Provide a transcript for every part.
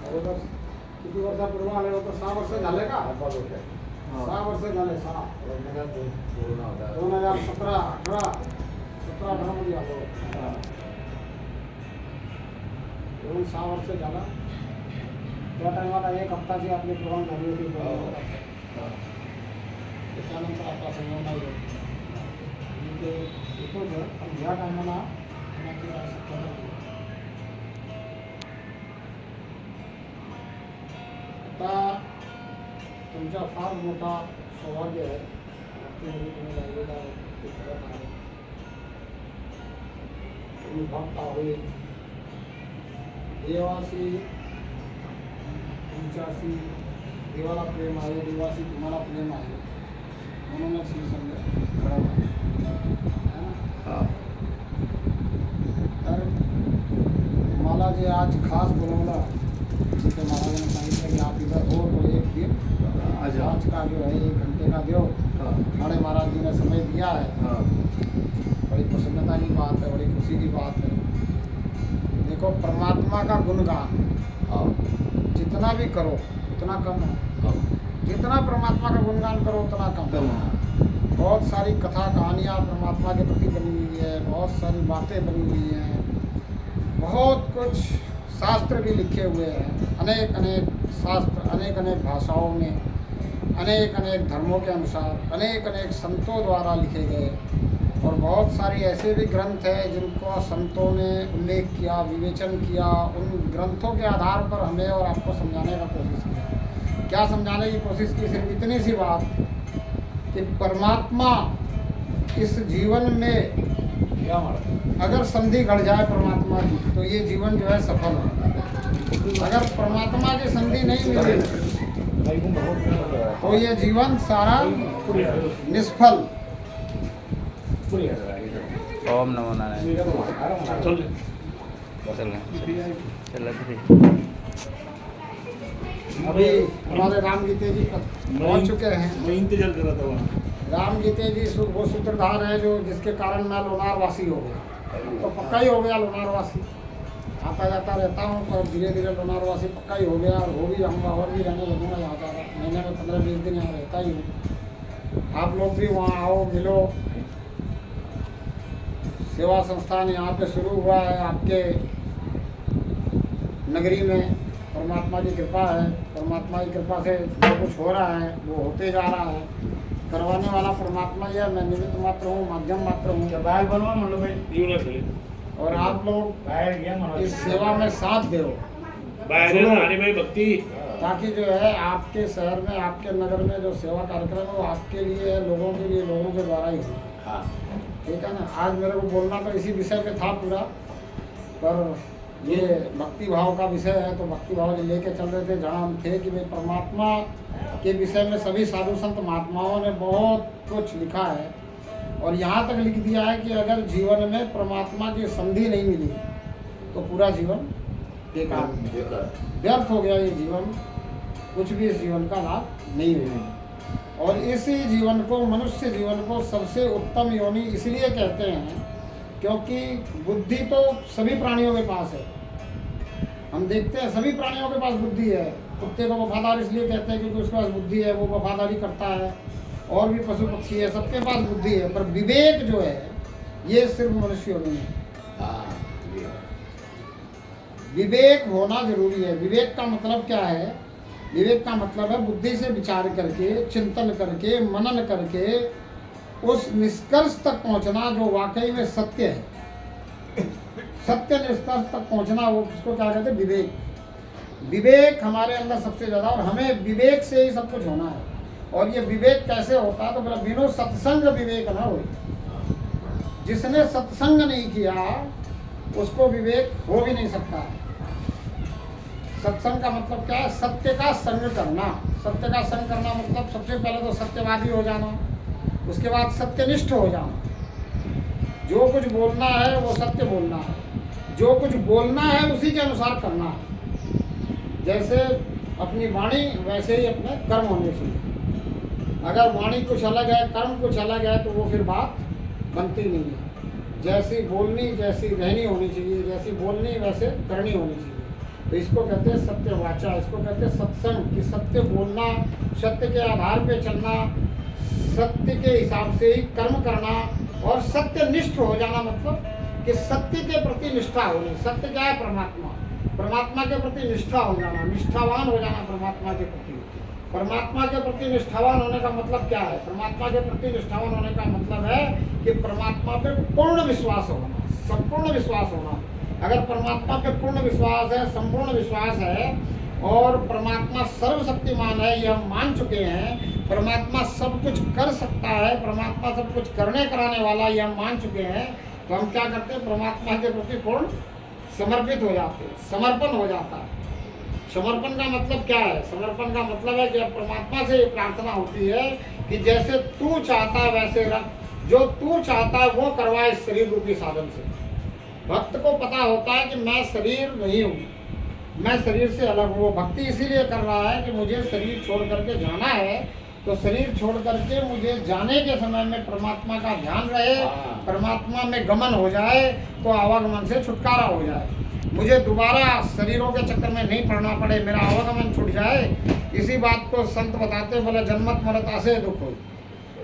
अगोदर किती वर्षापूर्वी आले होते? 6 वर्ष झाले का? 6 वर्ष झाले. 6 2017 18 मध्ये आलो. येऊन 6 वर्ष झाला. त्या टायमाला 1 हप्ताची आपली प्रोग्राम झाली होती. त्याच्यानंतर आपला संयोग नाही होत. ते येतोच पण ह्या टायमाला येण्याची काही शक्यता नाही. आता तुमचा फार मोठा सौभाग्य आहे. तुम्ही राहिलेला आहे ते करत आहे. तुम्ही भक्त होईल देवाशी तुमच्याशी देवाला प्रेम आहे, देवाशी तुम्हाला प्रेम आहे म्हणूनच ही संघ घडवला आहे. तर मला जे आज खास बोलवलं जिथे महाराजांनी सांगितलं कि आप इधर हो तो एक दिन आज का जो है 1 घंटे का दो. बड़े महाराज जी ने समय दिया है. बड़ी प्रसन्नता की बात है, बड़ी खुशी की बात है. देखो परमात्मा का गुणगान जितना भी करो उतना कम है. जितना परमात्मा का गुणगान करो उतना कम है. बहुत सारी कथा कहानियाँ परमात्मा के प्रति बनी हुई है. बहुत सारी बातें बनी हुई हैं. बहुत कुछ शास्त्र भी लिखे हुए हैं. अनेक अनेक शास्त्र अनेक अनेक भाषाओं में अनेक अनेक धर्मों के अनुसार अनेक अनेक संतों द्वारा लिखे गए. और बहुत सारी ऐसे भी ग्रंथ हैं जिनको संतों ने उल्लेख किया, विवेचन किया. उन ग्रंथों के आधार पर हमें और आपको समझाने का कोशिश किया. क्या समझाने की कोशिश की? सिर्फ इतनी सी बात कि परमात्मा इस जीवन में अगर संधि घट जाए परमात्मा की तो ये जीवन जो है सफल है. अगर परमात्मा की संधि नहीं मिले तो ये जीवन सारा निष्फल. ओम नमो नारायण. अभी हमारे राम गीते जी पहुंच चुके हैं. मैं इंतजार कर रहा था वहाँ. राम गीते जी वो सूत्रधार है जो जिसके कारण मैं लोनारवासी हो गया. तो पक्का ही हो गया लोनारवासी. आता जाता रहता हूँ पर धीरे धीरे लोनारवासी पक्का ही हो गया. और हो भी जाऊँगा और भी रहने लगूँगा. यहाँ ज़्यादा महीने में 15-20 दिन यहाँ रहता ही हूँ. आप लोग भी वहाँ आओ, मिलो. सेवा संस्थान यहाँ पे शुरू हुआ है आपके नगरी में. परमात्मा की कृपा है. परमात्मा की कृपा से जो कुछ हो रहा है वो होते जा रहा है. करवाने वाला परमात्मा ही है. मैं निमित्त मात्र हूँ, माध्यम मात्र हूँ. बाहेर बनवा म्हणलं भाई येऊ लागले. और आप लोग बाहेर या म्हणा. इस सेवा में साथ दो बाहेर आणि भाई भक्ती ताकि जो है आपके शहर में आपके नगर में जो सेवा कार्यक्रम है वो आपके लिए है, लोगों के लिए, लोगों के द्वारा ही हो. हाँ ठीक है ना. आज मेरे को बोलना तो इसी विषय पे था पूरा. पर ये भक्ति भाव का विषय है तो भक्ति भाव लेके चल रहे थे. जहाँ हम थे कि भाई परमात्मा के विषय में सभी साधु संत महात्माओं ने बहुत कुछ लिखा है. और यहाँ तक लिख दिया है कि अगर जीवन में परमात्मा की संधि नहीं मिली तो पूरा जीवन बेकार व्यर्थ हो गया. ये जीवन कुछ भी इस जीवन का लाभ नहीं हुआ. और इसी जीवन को, मनुष्य जीवन को सबसे उत्तम योनि इसलिए कहते हैं क्योंकि बुद्धि तो सभी प्राणियों के पास है. हम देखते हैं सभी प्राणियों के पास बुद्धि है. कुत्ते को वफादार इसलिए कहते हैं क्योंकि उसके पास बुद्धि है, वो वफादारी करता है. और भी पशु पक्षी है, सबके पास बुद्धि है. पर विवेक जो है ये सिर्फ मनुष्यों में है. विवेक होना जरूरी है. विवेक का मतलब क्या है? विवेक का मतलब है बुद्धि से विचार करके, चिंतन करके, मनन करके उस निष्कर्ष तक पहुंचना जो वाकई में सत्य है. सत्य निष्कर्ष तक पहुंचना, वो उसको क्या कहते हैं? विवेक. विवेक हमारे अंदर सबसे ज़्यादा. और हमें विवेक से ही सब कुछ होना है. और ये विवेक कैसे होता है? तो बोला बिनो सत्संग विवेक ना हो. जिसने सत्संग नहीं किया उसको विवेक हो भी नहीं सकता. सत्संग का मतलब क्या है? सत्य का संग करना. सत्य का संग करना मतलब सबसे पहले तो सत्यवादी हो जाना. उसके बाद सत्यनिष्ठ हो जाना. जो कुछ बोलना है वो सत्य बोलना है. जो कुछ बोलना है उसी के अनुसार करना है. जैसे अपनी वाणी वैसे ही अपने कर्म होने चाहिए. अगर वाणी कुछ अलग है, कर्म कुछ अलग है तो वो फिर बात बनती नहीं है. जैसी बोलनी जैसी रहनी होनी चाहिए, जैसी बोलनी वैसे करनी होनी चाहिए। तो इसको कहते हैं सत्य वाचा, इसको कहते हैं सत्संग, कि सत्य बोलना, सत्य के आधार पे चलना, सत्य के हिसाब से ही कर्म करना और सत्यनिष्ठ हो जाना, मतलब कि सत्य के प्रति निष्ठा होनी। सत्य क्या है? परमात्मा। परमात्मा के प्रति निष्ठा हो जाना, निष्ठावान हो जाना परमात्मा के प्रति। परमात्मा के प्रति निष्ठावान होने का मतलब क्या है? परमात्मा के प्रति निष्ठावान होने का मतलब है कि परमात्मा पे पूर्ण विश्वास होना, संपूर्ण विश्वास होना। अगर परमात्मा पे पूर्ण विश्वास है, संपूर्ण विश्वास है और परमात्मा सर्वशक्तिमान है, यह मान चुके हैं, परमात्मा सब कुछ कर सकता है, परमात्मा सब कुछ करने कराने वाला, यह मान चुके हैं, तो हम क्या करते हैं? परमात्मा के प्रति पूर्ण समर्पित हो जाते हैं, समर्पण हो जाता है। समर्पण का मतलब क्या है? समर्पण का मतलब है कि अब परमात्मा से ये प्रार्थना होती है कि जैसे तू चाहता है वैसे रख, जो तू चाहता है वो करवा इस शरीर रूपी साधन से। भक्त को पता होता है कि मैं शरीर नहीं हूँ, मैं शरीर से अलग हूँ। भक्ति इसीलिए कर रहा है कि मुझे शरीर छोड़ करके जाना है, तो शरीर छोड़ करके मुझे जाने के समय में परमात्मा का ध्यान रहे, परमात्मा में गमन हो जाए, तो आवागमन से छुटकारा हो जाए, मुझे दोबारा शरीरों के चक्कर में नहीं पड़ना पड़े, मेरा आवागमन छूट जाए। इसी बात को संत बताते, बोले जन्मत मरत असे दुख हो,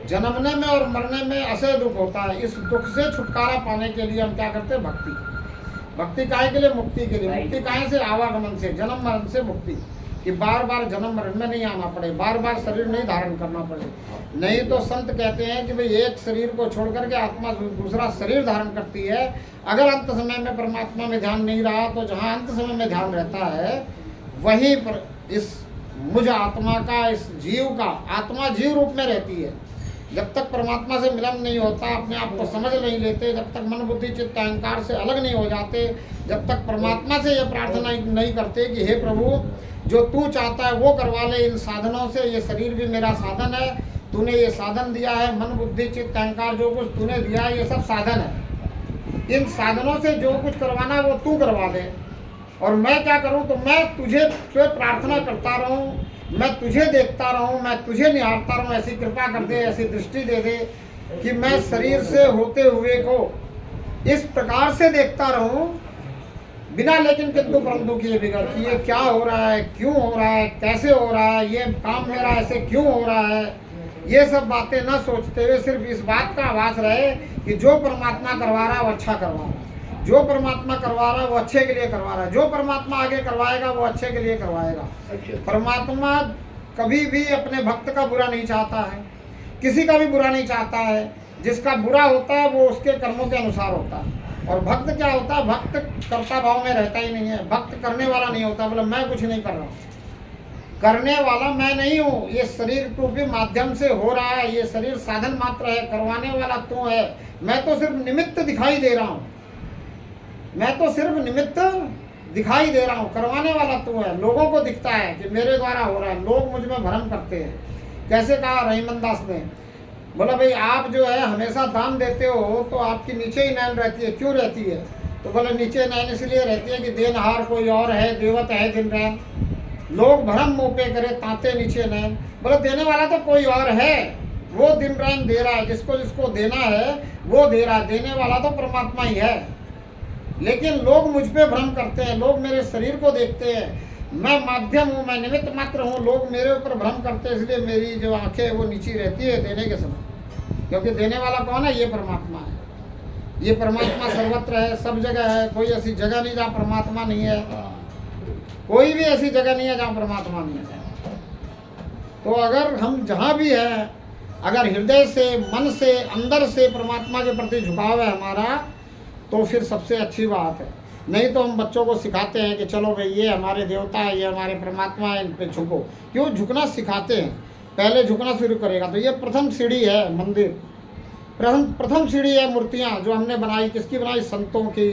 जन्मने में और मरने में असे दुख होता है। इस दुख से छुटकारा पाने के लिए हम क्या करते हैं? भक्ति। भक्ति काहे के लिए? मुक्ति के लिए। मुक्ति काहे से? आवागमन से, जन्म मरण से मुक्ति, कि बार बार जन्म मरण में नहीं आना पड़े, बार बार शरीर नहीं धारण करना पड़े। नहीं तो संत कहते हैं कि भाई एक शरीर को छोड़ करके आत्मा दूसरा शरीर धारण करती है। अगर अंत समय में परमात्मा में ध्यान नहीं रहा, तो जहाँ अंत समय में ध्यान रहता है वहीं पर इस मुझ आत्मा का, इस जीव का, आत्मा जीव रूप में रहती है। जब तक परमात्मा से मिलन नहीं होता, अपने आप को समझ नहीं लेते, जब तक मन बुद्धि चित्त अहंकार से अलग नहीं हो जाते, जब तक परमात्मा से यह प्रार्थना नहीं करते कि हे प्रभु जो तू चाहता है वो करवा ले इन साधनों से, ये शरीर भी मेरा साधन है, तूने ये साधन दिया है, मन बुद्धि चित्त अहंकार जो कुछ तूने दिया है ये सब साधन है, इन साधनों से जो कुछ करवाना वो तू करवा दे। और मैं क्या करूं? तो मैं तुझे प्रार्थना करता रहूं, मैं तुझे देखता रहूं, मैं तुझे निहारता रहूं। ऐसी कृपा कर दे, ऐसी दृष्टि दे दे कि मैं शरीर से होते हुए को इस प्रकार से देखता रहूं, बिना लेकिन किंतु परंतु किए बिगड़ कि ये क्या हो रहा है, क्यों हो रहा है, कैसे हो रहा है, ये काम मेरा ऐसे क्यों हो रहा है, ये सब बातें न सोचते हुए सिर्फ इस बात का आभास रहे कि जो परमात्मा करवा रहा है वो अच्छा करवा रहा है, जो परमात्मा करवा रहा है वो अच्छे के लिए करवा रहा है, जो परमात्मा आगे करवाएगा वो अच्छे के लिए करवाएगा। परमात्मा कभी भी अपने भक्त का बुरा नहीं चाहता है, किसी का भी बुरा नहीं चाहता है। जिसका बुरा होता है वो उसके कर्मों के अनुसार होता है। और भक्त क्या होता है? भक्त कर्ता भाव में रहता ही नहीं है, भक्त करने वाला नहीं होता। बोले मैं कुछ नहीं कर रहा हूँ, करने वाला मैं नहीं हूँ, ये शरीर रूपी माध्यम से हो रहा है, ये शरीर साधन मात्र है, करवाने वाला तू है, मैं तो सिर्फ निमित्त दिखाई दे रहा हूँ, मैं तो सिर्फ निमित्त दिखाई दे रहा हूँ, करवाने वाला तू है। लोगों को दिखता है कि मेरे द्वारा हो रहा है, लोग मुझ में भ्रम करते हैं। कैसे कहा रहीमन दास ने? बोला भाई आप जो है हमेशा दान देते हो तो आपकी नीचे ही नैन रहती है, क्यों रहती है? तो बोले नीचे नैन इसलिए रहती है कि देनहार कोई और है, देवत है दिन रैन, लोग भरम मुँह पे करे ताते नीचे नैन। बोले देने वाला तो कोई और है, वो दिन रैन दे रहा है, जिसको जिसको देना है वो दे रहा है, देने वाला तो परमात्मा ही है। लेकिन लोग मुझ पे भ्रम करते हैं, लोग मेरे शरीर को देखते हैं, मैं माध्यम हूँ, मैं निमित्त मात्र हूँ, लोग मेरे ऊपर भ्रम करते हैं, इसलिए मेरी जो आंखें वो नीची रहती है देने के समय। क्योंकि देने वाला कौन है? ये परमात्मा है। ये परमात्मा सर्वत्र है, सब जगह है, कोई ऐसी जगह नहीं जहाँ परमात्मा नहीं है, कोई भी ऐसी जगह नहीं है जहाँ परमात्मा नहीं है। तो अगर हम जहाँ भी हैं, अगर हृदय से, मन से, अंदर से परमात्मा के प्रति झुकाव है हमारा, तो फिर सबसे अच्छी बात है। नहीं तो हम बच्चों को सिखाते हैं कि चलो भाई ये हमारे देवता है, ये हमारे परमात्मा है, इन पे झुको। क्यों झुकना सिखाते हैं? पहले झुकना शुरू करेगा। तो ये प्रथम सीढ़ी है मंदिर, प्रथम सीढ़ी है मूर्तियाँ जो हमने बनाई। किसकी बनाई? संतों की,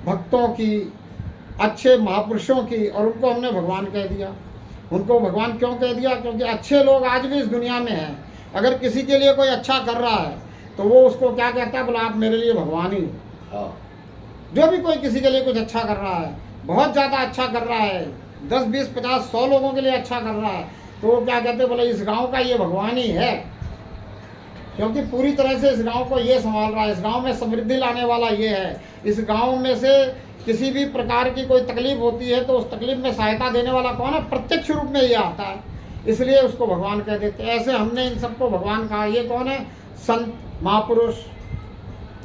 भक्तों की, अच्छे महापुरुषों की, और उनको हमने भगवान कह दिया। उनको भगवान क्यों कह दिया? क्योंकि अच्छे लोग आज भी इस दुनिया में हैं। अगर किसी के लिए कोई अच्छा कर रहा है तो वो उसको क्या कहता है? बोला आप मेरे लिए भगवान ही हो। जो भी कोई किसी के लिए कुछ अच्छा कर रहा है, बहुत ज़्यादा अच्छा कर रहा है, 10, 20, 50, 100 लोगों के लिए अच्छा कर रहा है, तो वो क्या कहते हैं? बोले इस गांव का ये भगवान ही है। क्योंकि पूरी तरह से इस गांव को ये संभाल रहा है। इस गांव में समृद्धि लाने वाला ये है। इस गांव में से किसी भी प्रकार की कोई तकलीफ होती है तो उस तकलीफ में सहायता देने वाला कौन है? प्रत्यक्ष रूप में ये आता है, इसलिए उसको भगवान कह देते हैं। ऐसे हमने इन सबको भगवान कहा। ये कौन है? संत, महापुरुष,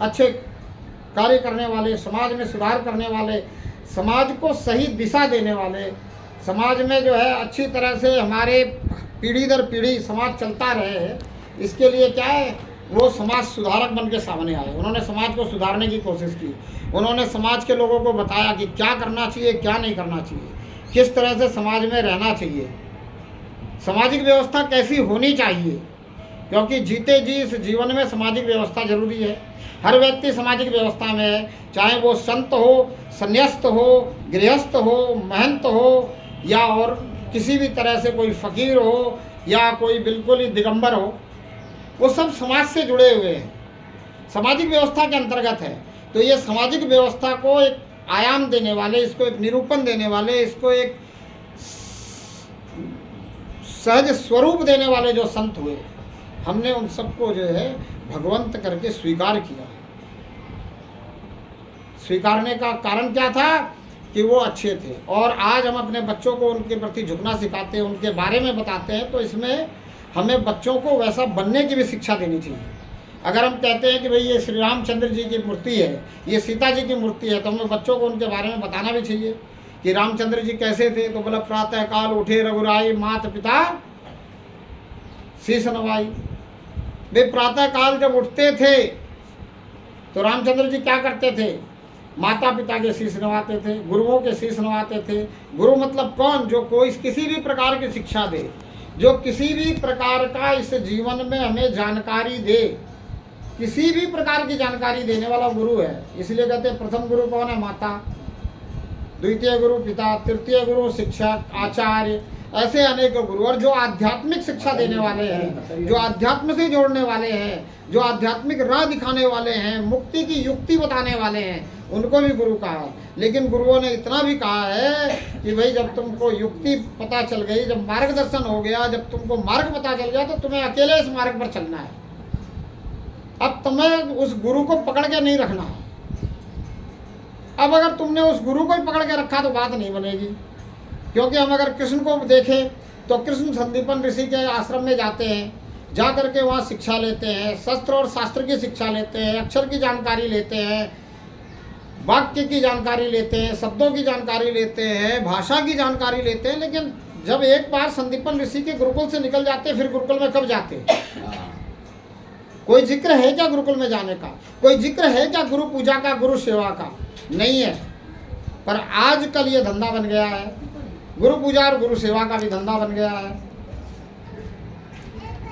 अच्छे कार्य करने वाले, समाज में सुधार करने वाले, समाज को सही दिशा देने वाले, समाज में जो है अच्छी तरह से हमारे पीढ़ी दर पीढ़ी समाज चलता रहे, इसके लिए क्या है? वो समाज सुधारक बन के सामने आए। उन्होंने समाज को सुधारने की कोशिश की। उन्होंने समाज के लोगों को बताया कि क्या करना चाहिए, क्या नहीं करना चाहिए, किस तरह से समाज में रहना चाहिए, सामाजिक व्यवस्था कैसी होनी चाहिए, क्योंकि जीते जी इस जीवन में सामाजिक व्यवस्था जरूरी है। हर व्यक्ति सामाजिक व्यवस्था में है, चाहे वो संत हो, संन्यास्त हो, गृहस्थ हो, महंत हो, या और किसी भी तरह से कोई फकीर हो या कोई बिल्कुल ही दिगंबर हो, वो सब समाज से जुड़े हुए हैं, सामाजिक व्यवस्था के अंतर्गत है। तो ये सामाजिक व्यवस्था को एक आयाम देने वाले, इसको एक निरूपण देने वाले, इसको एक सहज स्वरूप देने वाले जो संत हुए, हमने उन सबको जो है भगवंत करके स्वीकार किया। स्वीकारने का कारण क्या था? कि वो अच्छे थे। और आज हम अपने बच्चों को उनके प्रति झुकना सिखाते हैं, उनके बारे में बताते हैं, तो इसमें हमें बच्चों को वैसा बनने की भी शिक्षा देनी चाहिए। अगर हम कहते हैं कि भाई ये श्री रामचंद्र जी की मूर्ति है, ये सीता जी की मूर्ति है, तो हमें बच्चों को उनके बारे में बताना भी चाहिए कि रामचंद्र जी कैसे थे। तो बोला प्रातः काल उठे रघुराई, माता पिता शीश नवाई। वे प्रातः काल जब उठते थे तो रामचंद्र जी क्या करते थे? माता पिता के शीश नवाते थे, गुरुओं के शीश नवाते थे। गुरु मतलब कौन? जो कोई किसी भी प्रकार की शिक्षा दे, जो किसी भी प्रकार का इस जीवन में हमें जानकारी दे, किसी भी प्रकार की जानकारी देने वाला गुरु है। इसलिए कहते हैं प्रथम गुरु कौन है? माता, द्वितीय गुरु पिता, तृतीय गुरु शिक्षक, आचार्य, ऐसे अनेक गुरु। और जो आध्यात्मिक शिक्षा देने वाले हैं, जो अध्यात्म से जोड़ने वाले हैं, जो आध्यात्मिक राह दिखाने वाले हैं, मुक्ति की युक्ति बताने वाले हैं, उनको भी गुरु कहा है। लेकिन गुरुओं ने इतना भी कहा है कि भाई जब तुमको युक्ति पता चल गई, जब मार्गदर्शन हो गया, जब तुमको मार्ग पता चल गया, तो तुम्हें अकेले इस मार्ग पर चलना है। अब तुम्हें उस गुरु को पकड़ के नहीं रखना है। अब अगर तुमने उस गुरु को ही पकड़ के रखा तो बात नहीं बनेगी। क्योंकि हम अगर कृष्ण को देखें तो कृष्ण संदीपन ऋषि के आश्रम में जाते हैं, जा करके वहाँ शिक्षा लेते हैं, शस्त्र और शास्त्र की शिक्षा लेते हैं, अक्षर की जानकारी लेते हैं, वाक्य की जानकारी लेते हैं, शब्दों की जानकारी लेते हैं, भाषा की जानकारी लेते हैं। लेकिन जब एक बार संदीपन ऋषि के गुरुकुल से निकल जाते हैं, फिर गुरुकुल में कब जाते? कोई जिक्र है क्या गुरुकुल में जाने का? कोई जिक्र है क्या गुरु पूजा का, गुरु सेवा का? नहीं है। पर आजकल ये धंधा बन गया है, गुरु पूजा और गुरु सेवा का भी धंधा बन गया है।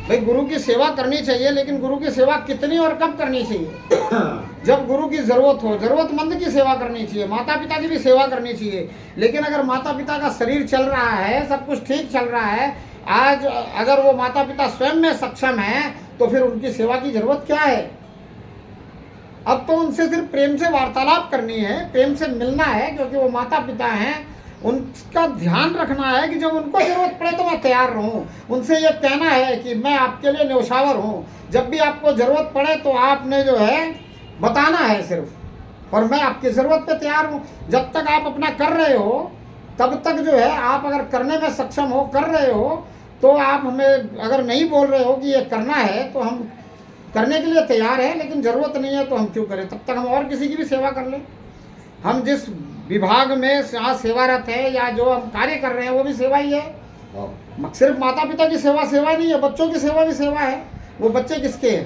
भाई गुरु की सेवा करनी चाहिए, लेकिन गुरु की सेवा कितनी और कब करनी चाहिए? जब गुरु की जरूरत हो। जरूरतमंद की सेवा करनी चाहिए, माता पिता की भी सेवा करनी चाहिए। लेकिन अगर माता पिता का शरीर चल रहा है, सब कुछ ठीक चल रहा है, आज अगर वो माता पिता स्वयं में सक्षम है, तो फिर उनकी सेवा की जरूरत क्या है? अब तो उनसे सिर्फ प्रेम से वार्तालाप करनी है, प्रेम से मिलना है, क्योंकि वो माता पिता हैं। उनका ध्यान रखना है कि जब उनको जरूरत पड़े तो मैं तैयार रहूं। उनसे ये कहना है कि मैं आपके लिए न्यौछावर हूं, जब भी आपको ज़रूरत पड़े तो आपने जो है बताना है सिर्फ, और मैं आपकी ज़रूरत पे तैयार हूं। जब तक आप अपना कर रहे हो तब तक जो है आप अगर करने में सक्षम हो, कर रहे हो, तो आप हमें अगर नहीं बोल रहे हो कि ये करना है तो हम करने के लिए तैयार हैं, लेकिन ज़रूरत नहीं है तो हम क्यों करें? तब तक हम और किसी की भी सेवा कर लें। हम जिस विभाग में यहाँ सेवारत है या जो हम कार्य कर रहे हैं वो भी सेवा ही है। सिर्फ माता पिता की सेवा सेवा नहीं है, बच्चों की सेवा भी सेवा है। वो बच्चे किसके हैं?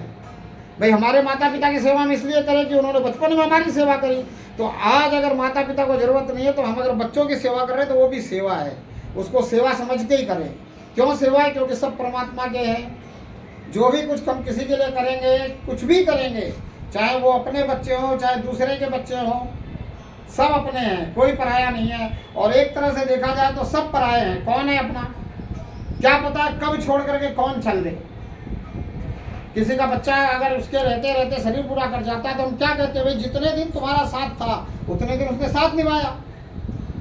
भाई हमारे माता पिता की सेवा हम इसलिए करें कि उन्होंने बचपन में हमारी सेवा करी। तो आज अगर माता पिता को ज़रूरत नहीं है तो हम अगर बच्चों की सेवा कर रहे हैं तो वो भी सेवा है। उसको सेवा समझ के ही करें। क्यों सेवा है? क्योंकि सब परमात्मा के हैं। जो भी कुछ हम किसी के लिए करेंगे, कुछ भी करेंगे, चाहे वो अपने बच्चे हों चाहे दूसरे के बच्चे हों, सब अपने हैं, कोई पराया नहीं है। और एक तरह से देखा जाए तो सब पराये हैं। कौन है अपना? क्या पता कब छोड़ करके कौन चल दे। किसी का बच्चा अगर उसके रहते रहते शरीर पूरा कर जाता है तो हम क्या कहते हैं? भाई जितने दिन तुम्हारा साथ था उतने दिन उसने साथ निभाया।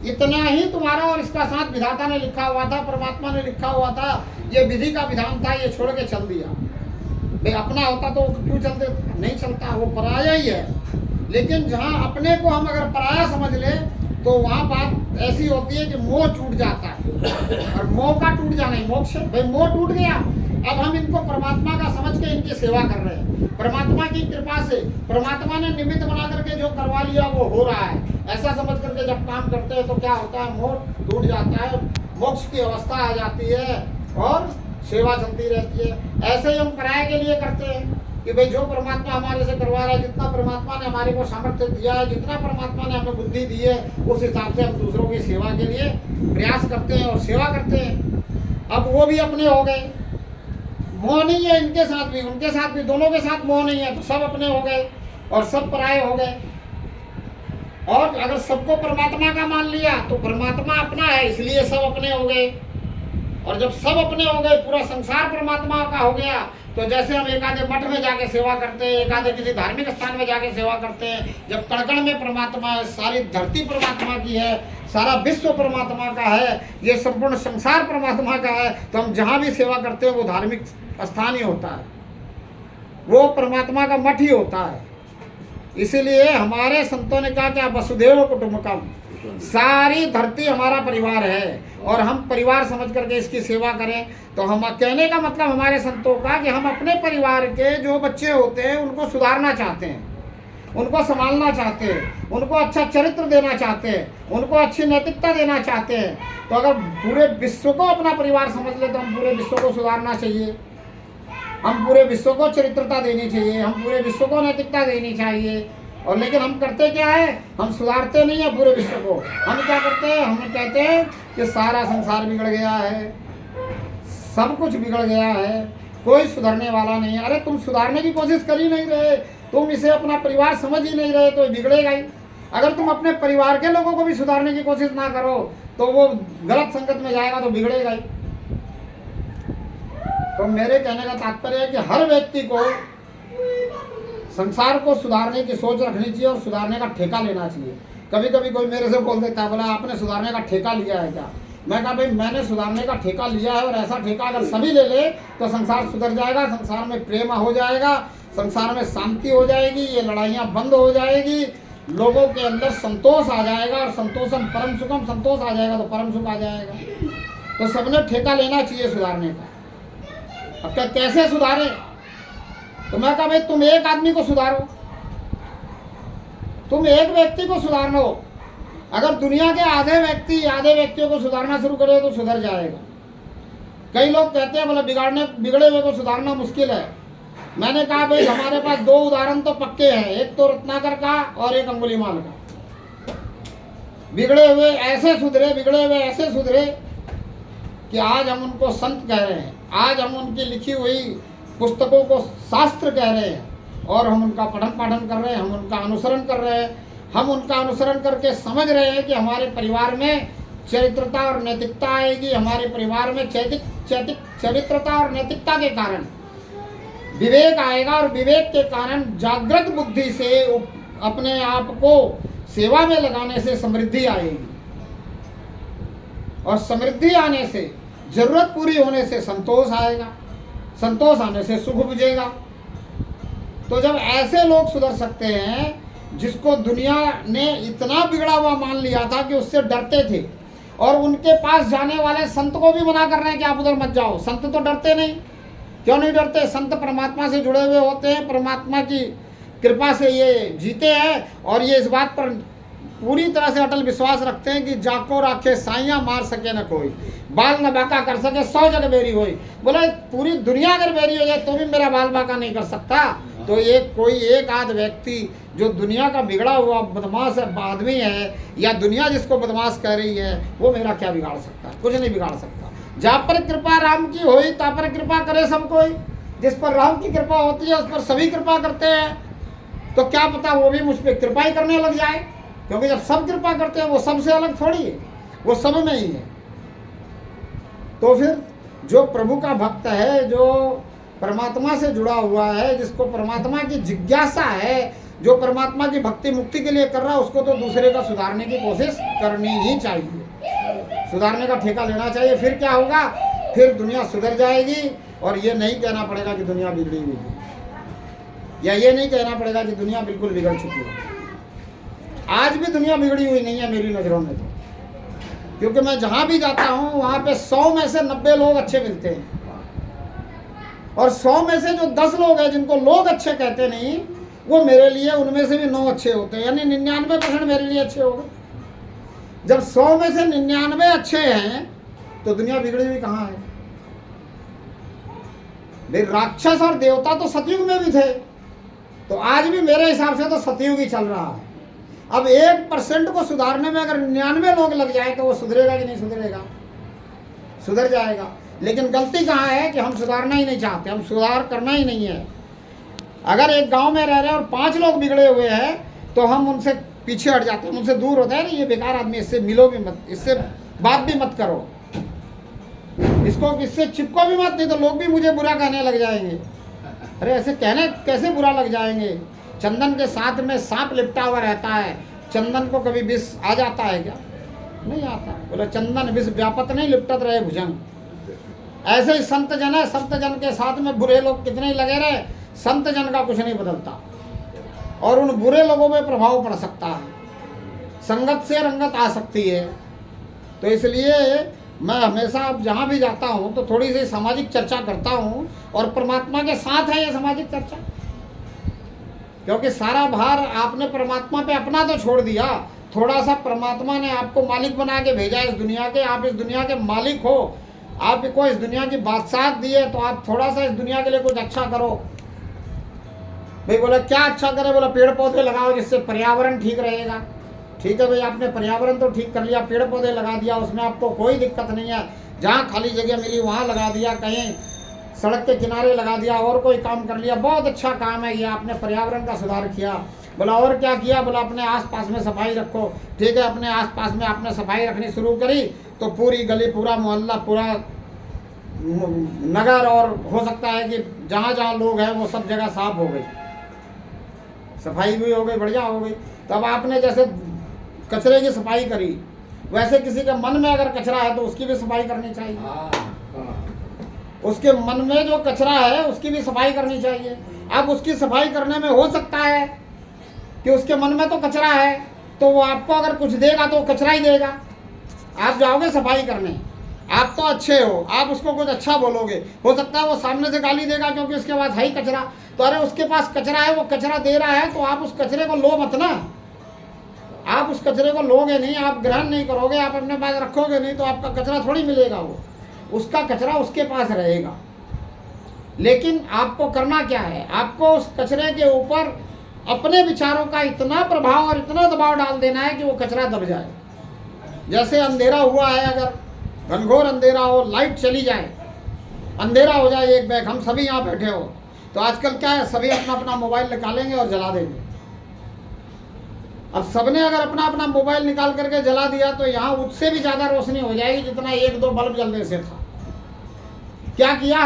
इतना ही तुम्हारा और इसका साथ विधाता ने लिखा हुआ था, परमात्मा ने लिखा हुआ था, ये विधि का विधान था, ये छोड़ के चल दिया। भाई अपना होता तो क्यों चलते, नहीं चलता, वो पराया ही है। लेकिन जहाँ अपने को हम अगर पराया समझ लें तो वहाँ बात ऐसी होती है कि मोह टूट जाता है, और मोह का टूट जाना ही मोक्ष है। भाई मोह टूट गया, अब हम इनको परमात्मा का समझ के इनकी सेवा कर रहे हैं। परमात्मा की कृपा से परमात्मा ने निमित्त बना करके जो करवा लिया वो हो रहा है, ऐसा समझ करके जब काम करते हैं तो क्या होता है, मोह टूट जाता है, मोक्ष की अवस्था आ जाती है और सेवा चलती रहती है। ऐसे ही हम पराये के लिए करते हैं कि भाई जो परमात्मा हमारे से करवा रहा है, जितना परमात्मा ने हमारे को सामर्थ्य दिया है, जितना परमात्मा ने हमें बुद्धि दी है, उस हिसाब से हम दूसरों की सेवा के लिए प्रयास करते हैं और सेवा करते हैं। अब वो भी अपने हो गए, मोह नहीं है इनके साथ भी, उनके साथ भी, दोनों के साथ मोह नहीं है, तो सब अपने हो गए और सब पराये हो गए। और अगर सबको परमात्मा का मान लिया तो परमात्मा अपना है, इसलिए सब अपने हो गए। और जब सब अपने हो गए, पूरा संसार परमात्मा का हो गया, तो जैसे हम एक आधे मठ में जाके सेवा करते हैं, एक आधे किसी धार्मिक स्थान में जाके सेवा करते हैं, जब कण-कण में परमात्मा है, सारी धरती परमात्मा की है, सारा विश्व परमात्मा का है, ये संपूर्ण संसार परमात्मा का है, तो हम जहाँ भी सेवा करते हैं वो धार्मिक स्थान ही होता है, वो परमात्मा का मठ ही होता है। इसीलिए हमारे संतों ने कहा क्या, वसुधैव कुटुंबकम, सारी धरती हमारा परिवार है और हम परिवार समझ करके इसकी सेवा करें। तो हम कहने का मतलब हमारे संतों का कि हम अपने परिवार के जो बच्चे होते हैं उनको सुधारना चाहते हैं, उनको संभालना चाहते हैं, उनको अच्छा चरित्र देना चाहते हैं, उनको अच्छी नैतिकता देना चाहते हैं। तो अगर पूरे विश्व को अपना परिवार समझ ले तो हम पूरे विश्व को सुधारना चाहिए, हम पूरे विश्व को चरित्रता देनी चाहिए, हम पूरे विश्व को नैतिकता देनी चाहिए। और लेकिन हम करते क्या है, हम सुधारते नहीं है पूरे विश्व को। हम क्या करते हैं, हम कहते हैं कि सारा संसार बिगड़ गया है, सब कुछ बिगड़ गया है, कोई सुधरने वाला नहीं है। अरे तुम सुधारने की कोशिश कर ही नहीं रहे, तुम इसे अपना परिवार समझ ही नहीं रहे, तो बिगड़ेगा ही। अगर तुम अपने परिवार के लोगों को भी सुधारने की कोशिश ना करो तो वो गलत संगत में जाएगा, तो बिगड़ेगा ही। तो मेरे कहने का तात्पर्य है कि हर व्यक्ति को संसार को सुधारने की सोच रखनी चाहिए और सुधारने का ठेका लेना चाहिए। कभी कभी कोई मेरे से बोल देता है, बोला आपने सुधारने का ठेका लिया है क्या? मैं कहा भाई मैंने सुधारने का ठेका लिया है, और ऐसा ठेका अगर सभी ले ले तो संसार सुधर जाएगा, संसार में प्रेम हो जाएगा, संसार में शांति हो जाएगी, ये लड़ाइयाँ बंद हो जाएगी, लोगों के अंदर संतोष आ जाएगा, और संतोषम परम सुखम, संतोष आ जाएगा तो परम सुख आ जाएगा। तो सबने ठेका लेना चाहिए सुधारने का। अब क्या कैसे सुधारे? तो मैं कहा भाई तुम एक आदमी को सुधारो, तुम एक व्यक्ति को सुधारना हो। अगर दुनिया के आधे व्यक्तियों को सुधारना शुरू करे तो सुधर जाएगा। कई लोग कहते हैं बोले बिगड़े हुए को सुधारना मुश्किल है। मैंने कहा भाई हमारे पास दो उदाहरण तो पक्के हैं, एक तो रत्नाकर का और एक अंगुलीमाल का। बिगड़े हुए ऐसे सुधरे कि आज हम उनको संत कह रहे हैं, आज हम उनकी लिखी हुई पुस्तकों को शास्त्र कह रहे हैं, और हम उनका पठन पाठन कर रहे हैं, हम उनका अनुसरण कर रहे हैं। हम उनका अनुसरण करके समझ रहे हैं कि हमारे परिवार में चरित्रता और नैतिकता आएगी, हमारे परिवार में चरित्रता और नैतिकता के कारण विवेक आएगा, और विवेक के कारण जागृत बुद्धि से अपने आप को सेवा में लगाने से समृद्धि आएगी, और समृद्धि आने से, जरूरत पूरी होने से संतोष आएगा, संतोष आने से सुख बुझेगा। तो जब ऐसे लोग सुधर सकते हैं जिसको दुनिया ने इतना बिगड़ा हुआ मान लिया था कि उससे डरते थे, और उनके पास जाने वाले संत को भी मना कर रहे हैं कि आप उधर मत जाओ। संत तो डरते नहीं, क्यों नहीं डरते? संत परमात्मा से जुड़े हुए होते हैं, परमात्मा की कृपा से ये जीते हैं, और ये इस बात पर पूरी तरह से अटल विश्वास रखते हैं कि जाको राखे साइया मार सके न कोई, बाल न बाका कर सके 100 जग बेरी होई। बोले पूरी दुनिया अगर बेरी हो जाए तो भी मेरा बाल बाका नहीं कर सकता। तो कोई एक आध व्यक्ति जो दुनिया का बिगड़ा हुआ बदमाश आदमी है, या दुनिया जिसको बदमाश कह रही है, वो मेरा क्या बिगाड़ सकता है? कुछ नहीं बिगाड़ सकता। जहाँ पर कृपा राम की होई ता पर कृपा करे सब कोई। जिस पर राम की कृपा होती है उस पर सभी कृपा करते हैं। तो क्या पता वो भी मुझ पर कृपा ही करने लग जाए, क्योंकि जब सब कृपा करते हैं वो सबसे अलग थोड़ी है, वो सब में ही है। तो फिर जो प्रभु का भक्त है, जो परमात्मा से जुड़ा हुआ है, जिसको परमात्मा की जिज्ञासा है, जो परमात्मा की भक्ति मुक्ति के लिए कर रहा है, उसको तो दूसरे का सुधारने की कोशिश करनी ही चाहिए, सुधारने का ठेका लेना चाहिए। फिर क्या होगा? फिर दुनिया सुधर जाएगी, और ये नहीं कहना पड़ेगा कि दुनिया बिगड़ी हुई है। या ये नहीं कहना पड़ेगा कि दुनिया बिल्कुल बिगड़ चुकी है। आज भी दुनिया बिगड़ी हुई नहीं है मेरी नज़रों में तो, क्योंकि मैं जहाँ भी जाता हूँ वहाँ पे 100 में से 90 लोग अच्छे मिलते हैं, और 100 में से जो 10 लोग हैं जिनको लोग अच्छे कहते नहीं, वो मेरे लिए उनमें से भी 9 अच्छे होते हैं, यानी 99% मेरे लिए अच्छे हो गए। जब 100 में से 99 अच्छे हैं तो दुनिया बिगड़ी हुई कहाँ है? भाई राक्षस और देवता तो सतयुग में भी थे, तो आज भी मेरे हिसाब से तो सतयुग ही चल रहा है। अब 1% को सुधारने में अगर 99 लोग लग जाए तो वो सुधरेगा कि नहीं सुधरेगा? सुधर जाएगा। लेकिन गलती कहाँ है कि हम सुधारना ही नहीं चाहते, हम सुधार करना ही नहीं है। अगर एक गांव में रह रहे हैं और 5 लोग बिगड़े हुए हैं तो हम उनसे पीछे हट जाते हैं, उनसे दूर होते हैं। ये बेकार आदमी, इससे मिलो भी मत, इससे बात भी मत करो, इसको इससे चिपको भी मत, नहीं तो लोग भी मुझे बुरा कहने लग जाएंगे। अरे ऐसे कहने कैसे बुरा लग जाएंगे? चंदन के साथ में सांप लिपटा हुआ रहता है, चंदन को कभी विष आ जाता है क्या? नहीं आता। बोले चंदन विष व्यापत नहीं, लिपटत रहे भुजंग। ऐसे ही संत जन है, संत जन के साथ में बुरे लोग कितने ही लगे रहे, संत जन का कुछ नहीं बदलता, और उन बुरे लोगों में प्रभाव पड़ सकता है। संगत से रंगत आ सकती है। तो इसलिए मैं हमेशा अब जहाँ भी जाता हूँ तो थोड़ी सी सामाजिक चर्चा करता हूँ, और परमात्मा के साथ है ये सामाजिक चर्चा, क्योंकि सारा भार आपने परमात्मा पे अपना तो छोड़ दिया, थोड़ा सा परमात्मा ने आपको मालिक बना के भेजा इस दुनिया के, आप इस दुनिया के मालिक हो, आपको इस दुनिया की बादशाहत दी है, तो आप थोड़ा सा इस दुनिया के लिए कुछ अच्छा करो। भाई बोला क्या अच्छा करे? बोला पेड़ पौधे लगाओ जिससे पर्यावरण ठीक रहेगा। ठीक है भाई, आपने पर्यावरण तो ठीक कर लिया, पेड़ पौधे लगा दिया, उसमें आपको कोई दिक्कत नहीं है। जहाँ खाली जगह मिली वहाँ लगा दिया, कहीं सड़क के किनारे लगा दिया, और कोई काम कर लिया, बहुत अच्छा काम है ये, आपने पर्यावरण का सुधार किया। बोला और क्या किया? बोला अपने आसपास में सफाई रखो। ठीक है, अपने आसपास में आपने सफाई रखनी शुरू करी तो पूरी गली, पूरा मोहल्ला, पूरा नगर, और हो सकता है कि जहाँ जहाँ लोग हैं वो सब जगह साफ हो गई, सफाई भी हो गई, बढ़िया हो गई। तब आपने जैसे कचरे की सफाई करी, वैसे किसी के मन में अगर कचरा है तो उसकी भी सफाई करनी चाहिए। उसके मन में जो कचरा है उसकी भी सफाई करनी चाहिए। अब उसकी सफाई करने में हो सकता है कि उसके मन में तो कचरा है, तो वो आपको अगर कुछ देगा तो कचरा ही देगा। आप जाओगे सफाई करने, आप तो अच्छे हो, आप उसको कुछ अच्छा बोलोगे, हो सकता है वो सामने से गाली देगा क्योंकि उसके पास है ही कचरा। तो अरे उसके पास कचरा है, वो कचरा दे रहा है, तो आप उस कचरे को लो मत ना। आप उस कचरे को लोगे नहीं, आप ग्रहण नहीं करोगे, आप अपने पास रखोगे नहीं, तो आपका कचरा थोड़ी मिलेगा। वो उसका कचरा उसके पास रहेगा। लेकिन आपको करना क्या है? आपको उस कचरे के ऊपर अपने विचारों का इतना प्रभाव और इतना दबाव डाल देना है कि वो कचरा दब जाए। जैसे अंधेरा हुआ है, अगर घनघोर अंधेरा हो, लाइट चली जाए, अंधेरा हो जाए एक बैग, हम सभी यहाँ बैठे हो, तो आजकल क्या है, सभी अपना अपना मोबाइल निकालेंगे और जला देंगे। अब सबने अगर अपना अपना मोबाइल निकाल करके जला दिया तो यहाँ उससे भी ज़्यादा रोशनी हो जाएगी जितना 1-2 बल्ब जलने से था। क्या किया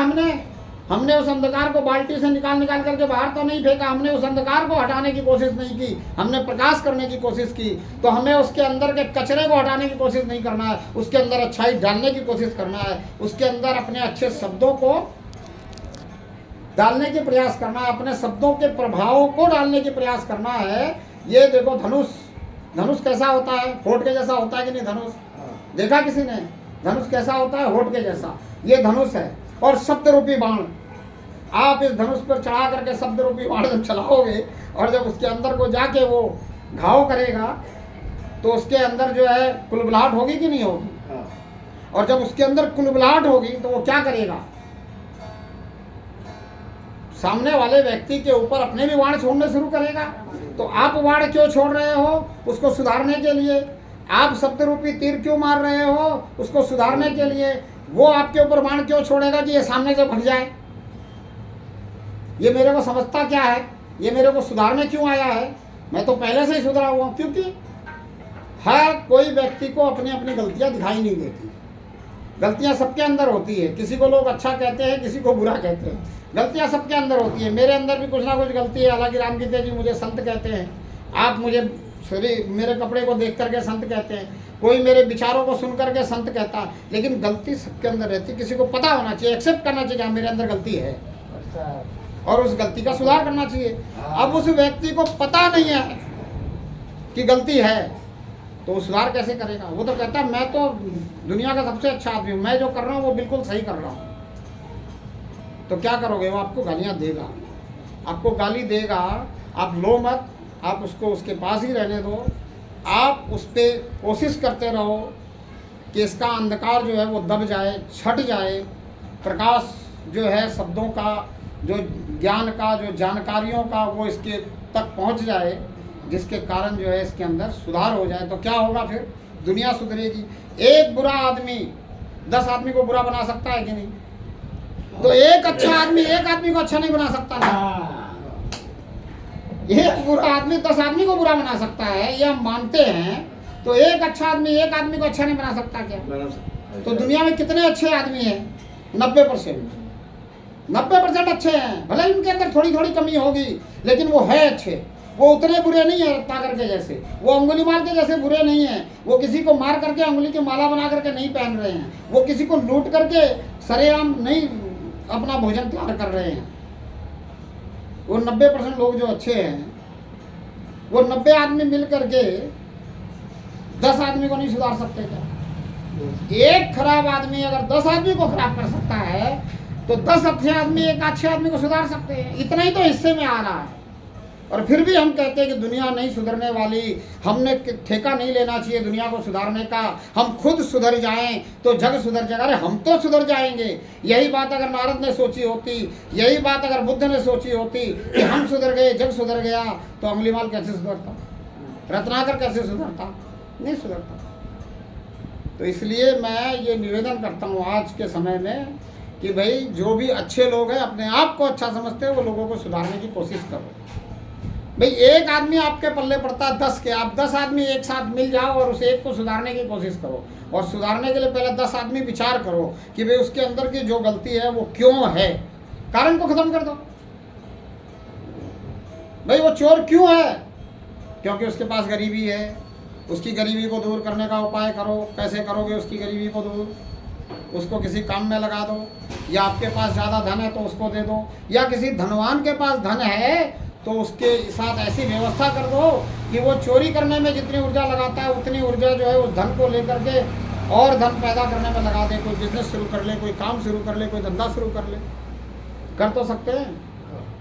हमने उस अंधकार को बाल्टी से निकाल करके बाहर तो नहीं फेंका, हमने उस अंधकार को हटाने की कोशिश नहीं की, हमने प्रकाश करने की कोशिश की। तो हमें उसके अंदर के कचरे को हटाने की कोशिश नहीं करना है, उसके अंदर अच्छाई डालने की कोशिश करना है, उसके अंदर अपने अच्छे शब्दों को डालने के प्रयास करना है, अपने शब्दों के प्रभावों को डालने के प्रयास करना है। ये देखो धनुष कैसा होता है? होठ के जैसा होता है कि नहीं? धनुष देखा किसी ने? धनुष कैसा होता है? होठ के जैसा। ये धनुष है, और शब्द रूपी बाण, आप इस धनुष पर चढ़ा करके शब्द रूपी बाण जब चलाओगे और जब उसके अंदर को जाके वो घाव करेगा तो उसके अंदर जो है कुलबुलाहट होगी कि नहीं होगी? और जब उसके अंदर कुलबुलाहट होगी तो वो क्या करेगा? सामने वाले व्यक्ति के ऊपर अपने भी वाण छोड़ने शुरू करेगा। तो आप वाण क्यों छोड़ रहे हो? उसको सुधारने के लिए। आप शब्द रूपी तीर क्यों मार रहे हो? उसको सुधारने के लिए। वो आपके ऊपर बाण क्यों छोड़ेगा कि ये सामने से भग जाए? ये मेरे को समझता क्या है? ये मेरे को सुधारने क्यों आया है? मैं तो पहले से ही सुधरा हुआ हूँ। क्योंकि हर कोई व्यक्ति को अपनी अपनी गलतियाँ दिखाई नहीं देती। गलतियाँ सबके अंदर होती है। किसी को लोग अच्छा कहते हैं, किसी को बुरा कहते हैं। गलतियाँ सबके अंदर होती है। मेरे अंदर भी कुछ ना कुछ गलती है। हालांकि रामगीते जी मुझे संत कहते हैं, आप मुझे मेरे कपड़े को देख करके संत कहते हैं, कोई मेरे विचारों को सुन करके संत कहता है, लेकिन गलती सबके अंदर रहती है। किसी को पता होना चाहिए, एक्सेप्ट करना चाहिए कि मेरे अंदर गलती है। और उस गलती का सुधार करना चाहिए। अब उस व्यक्ति को पता नहीं है कि गलती है तो वो सुधार कैसे करेगा? वो तो कहता है मैं तो दुनिया का सबसे अच्छा आदमी हूँ, मैं जो कर रहा हूँ वो बिल्कुल सही कर रहा हूँ। तो क्या करोगे? वो आपको गालियाँ देगा, आपको गाली देगा। आप लो मत, आप उसको उसके पास ही रहने दो। आप उस पर कोशिश करते रहो कि इसका अंधकार जो है वो दब जाए, छट जाए, प्रकाश जो है शब्दों का, जो ज्ञान का, जो जानकारियों का, वो इसके तक पहुंच जाए, जिसके कारण जो है इसके अंदर सुधार हो जाए। तो क्या होगा फिर? दुनिया सुधरेगी। एक बुरा आदमी 10 आदमी को बुरा बना सकता है कि नहीं? तो एक अच्छा आदमी एक आदमी को अच्छा नहीं बना सकता ना। एक बुरा आदमी 10 आदमी को बुरा बना सकता है, ये हम मानते हैं। तो एक अच्छा आदमी एक आदमी को अच्छा नहीं बना सकता क्या? तो दुनिया में कितने अच्छे आदमी हैं? 90% अच्छे हैं। भले उनके अंदर थोड़ी थोड़ी कमी होगी, लेकिन वो है अच्छे। वो उतने बुरे नहीं है रत्नाकर के जैसे, वो अंगुलीमाल के जैसे बुरे नहीं है। वो किसी को मार करके अंगुली की माला बना करके नहीं पहन रहे हैं, वो किसी को लूट करके सरेआम नहीं अपना भोजन तैयार कर रहे हैं। वो 90% लोग जो अच्छे हैं, वो 90 आदमी मिल करके 10 आदमी को नहीं सुधार सकते क्या? एक खराब आदमी अगर 10 आदमी को खराब कर सकता है, तो 10 अच्छे आदमी एक अच्छे आदमी को सुधार सकते हैं। इतना ही तो हिस्से में आ रहा है। और फिर भी हम कहते हैं कि दुनिया नहीं सुधरने वाली, हमने ठेका नहीं लेना चाहिए दुनिया को सुधारने का, हम खुद सुधर जाएं तो जग सुधर जाएगा। अरे हम तो सुधर जाएंगे। यही बात अगर नारद ने सोची होती, यही बात अगर बुद्ध ने सोची होती कि हम सुधर गए, जग सुधर गया, तो अंगुलीमाल कैसे सुधरता? रत्नाकर कैसे सुधरता? नहीं सुधरता। तो इसलिए मैं ये निवेदन करता हूँ आज के समय में कि भाई जो भी अच्छे लोग हैं, अपने आप को अच्छा समझते हैं, वो लोगों को सुधारने की कोशिश करो। भाई एक आदमी आपके पल्ले पड़ता है 10 के, आप 10 आदमी एक साथ मिल जाओ और उस एक को सुधारने की कोशिश करो। और सुधारने के लिए पहले 10 आदमी विचार करो कि भाई उसके अंदर की जो गलती है वो क्यों है, कारण को खत्म कर दो। भाई वो चोर क्यों है? क्योंकि उसके पास गरीबी है। उसकी गरीबी को दूर करने का उपाय करो। कैसे करोगे उसकी गरीबी को दूर? उसको किसी काम में लगा दो, या आपके पास ज़्यादा धन है तो उसको दे दो, या किसी धनवान के पास धन है तो उसके साथ ऐसी व्यवस्था कर दो कि वो चोरी करने में जितनी ऊर्जा लगाता है उतनी ऊर्जा जो है उस धन को लेकर के और धन पैदा करने में लगा दे। कोई बिजनेस शुरू कर ले, कोई काम शुरू कर ले, कोई धंधा शुरू कर ले। कर तो सकते हैं,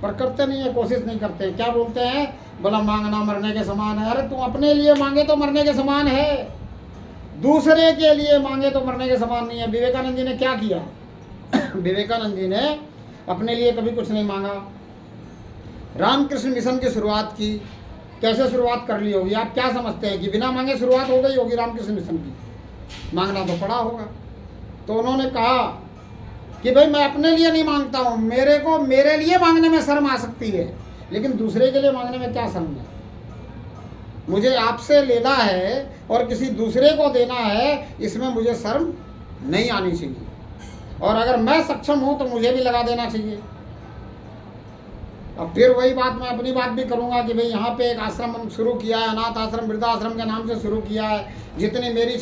पर करते नहीं है, कोशिश नहीं करते। क्या बोलते हैं? बोला मांगना मरने के समान है। अरे तुम अपने लिए मांगे तो मरने के समान है, दूसरे के लिए मांगे तो मरने के समान नहीं है। विवेकानंद जी ने क्या किया? विवेकानंद जी ने अपने लिए कभी कुछ नहीं मांगा। रामकृष्ण मिशन की शुरुआत की, कैसे शुरुआत कर ली होगी? आप क्या समझते हैं कि बिना मांगे शुरुआत हो गई होगी रामकृष्ण मिशन की? मांगना तो पड़ा होगा। तो उन्होंने कहा कि भाई मैं अपने लिए नहीं मांगता हूँ, मेरे लिए मांगने में शर्म आ सकती है, लेकिन दूसरे के लिए मांगने में क्या शर्म है? मुझे आपसे लेना है और किसी दूसरे को देना है, इसमें मुझे शर्म नहीं आनी चाहिए। और अगर मैं सक्षम हूँ तो मुझे भी लगा देना चाहिए। अब फिर वही बात, मैं अपनी बात भी करूँगा कि भाई यहाँ पे एक आश्रम शुरू किया है, अनाथ आश्रम, वृद्धाश्रम के नाम से शुरू किया है। जितनी मेरी